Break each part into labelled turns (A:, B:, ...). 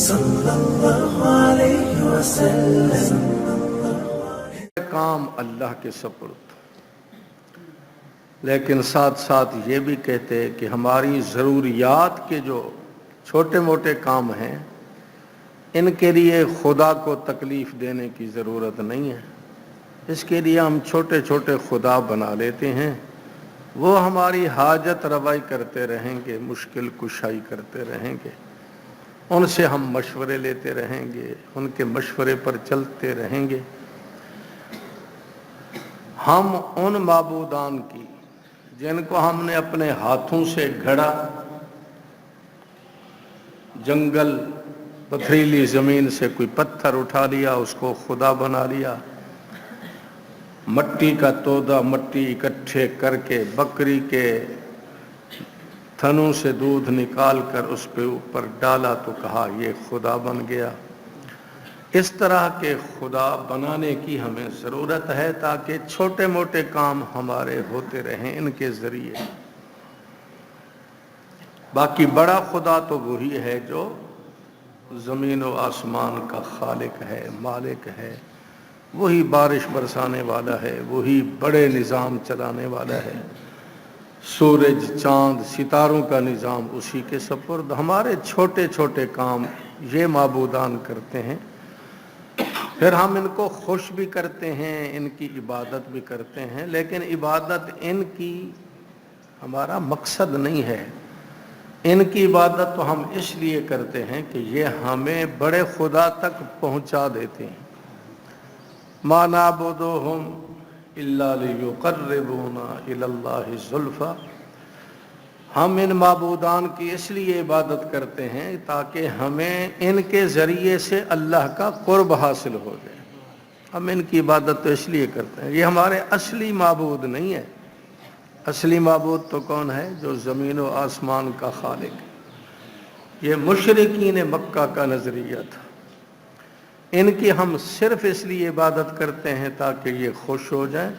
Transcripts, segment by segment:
A: सल्लल्लाहु अलैहि वसल्लम।
B: काम अल्लाह के सपुर्द, लेकिन साथ साथ ये भी कहते हैं कि हमारी ज़रूरियात के जो छोटे मोटे काम हैं इनके लिए खुदा को तकलीफ़ देने की ज़रूरत नहीं है। इसके लिए हम छोटे छोटे खुदा बना लेते हैं, वो हमारी हाजत रवाई करते रहेंगे, मुश्किल कुशाई करते रहेंगे, उनसे हम मशवरे लेते रहेंगे, उनके मशवरे पर चलते रहेंगे। हम उन माबूदान की जिनको हमने अपने हाथों से घड़ा, जंगल पथरीली ज़मीन से कोई पत्थर उठा लिया, उसको खुदा बना लिया, मट्टी का तोदा मट्टी इकट्ठे करके बकरी के थनों से दूध निकाल कर उस पे ऊपर डाला तो कहा ये खुदा बन गया। इस तरह के खुदा बनाने की हमें ज़रूरत है ताकि छोटे मोटे काम हमारे होते रहें इनके ज़रिए। बाकी बड़ा खुदा तो वही है जो ज़मीन व आसमान का खालिक है, मालिक है, वही बारिश बरसाने वाला है, वही बड़े निज़ाम चलाने वाला है। सूरज चाँद सितारों का निज़ाम उसी के सपुर्द। हमारे छोटे छोटे काम ये माबूदान करते हैं, फिर हम इनको खुश भी करते हैं, इनकी इबादत भी करते हैं, लेकिन इबादत इनकी हमारा मकसद नहीं है। इनकी इबादत तो हम इसलिए करते हैं कि ये हमें बड़े खुदा तक पहुंचा देते हैं। मा नाबुदुहुम इल्ला लियुक़र्रिबूना इलल्लाहि ज़ुल्फ़ा। हम इन माबूदान की इसलिए इबादत करते हैं ताकि हमें इनके ज़रिए से अल्लाह का क़ुर्ब हासिल हो जाए। हम इनकी इबादत तो इसलिए करते हैं, ये हमारे असली माबूद नहीं है। असली माबूद तो कौन है? जो ज़मीन व आसमान का खालिक है। ये मुशरिकीन मक्का का नज़रिया था। इनकी हम सिर्फ इसलिए इबादत करते हैं ताकि ये खुश हो जाएं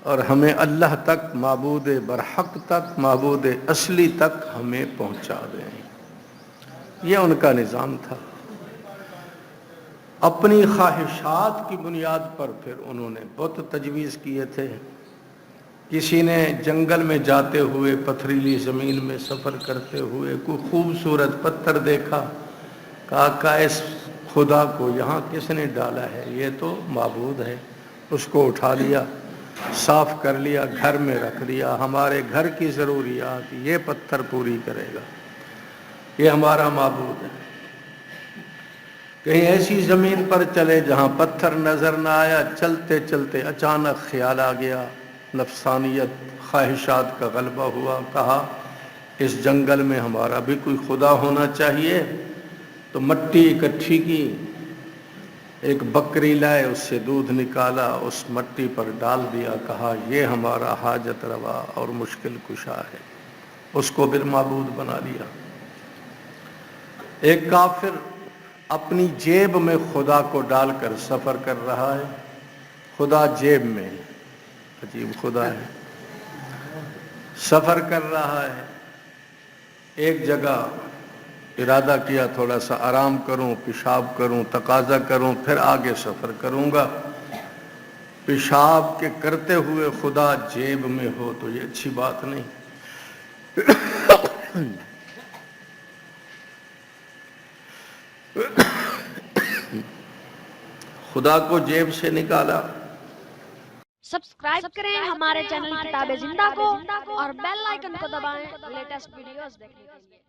B: और हमें अल्लाह तक, माबूद बरहक तक, माबूद असली तक हमें पहुंचा दें। ये उनका निज़ाम था। अपनी ख्वाहिशात की बुनियाद पर फिर उन्होंने बुत तजवीज़ किए थे। किसी ने जंगल में जाते हुए, पथरीली ज़मीन में सफ़र करते हुए कोई खूबसूरत पत्थर देखा, कहा इस खुदा को यहाँ किसने डाला है? ये तो माबूद है। उसको उठा लिया, साफ़ कर लिया, घर में रख दिया। हमारे घर की ज़रूरियात ये पत्थर पूरी करेगा, ये हमारा माबूद है। कहीं ऐसी ज़मीन पर चले जहाँ पत्थर नज़र ना आया, चलते चलते अचानक ख्याल आ गया, नफसानियत ख्वाहिशात का गलबा हुआ, कहा इस जंगल में हमारा भी कोई खुदा होना चाहिए। तो मट्टी इकट्ठी की, एक बकरी लाए, उससे दूध निकाला, उस मट्टी पर डाल दिया, कहा ये हमारा हाजत रवा और मुश्किल कुशा है। उसको बिल माबूद बना लिया। एक काफिर अपनी जेब में खुदा को डालकर सफ़र कर रहा है, खुदा जेब में, अजीब खुदा है। सफ़र कर रहा है, एक जगह इरादा किया थोड़ा सा आराम करूं, पेशाब करूं, तकाजा करूं, फिर आगे सफ़र करूंगा। पेशाब के करते हुए खुदा जेब में हो तो ये अच्छी बात नहीं। खुदा को जेब से निकाला।
C: सब्सक्राइब करें हमारे चैनल किताब-ए-ज़िंदा को और बेल आइकन को दबाएं लेटेस्ट वीडियोस देखने के लिए।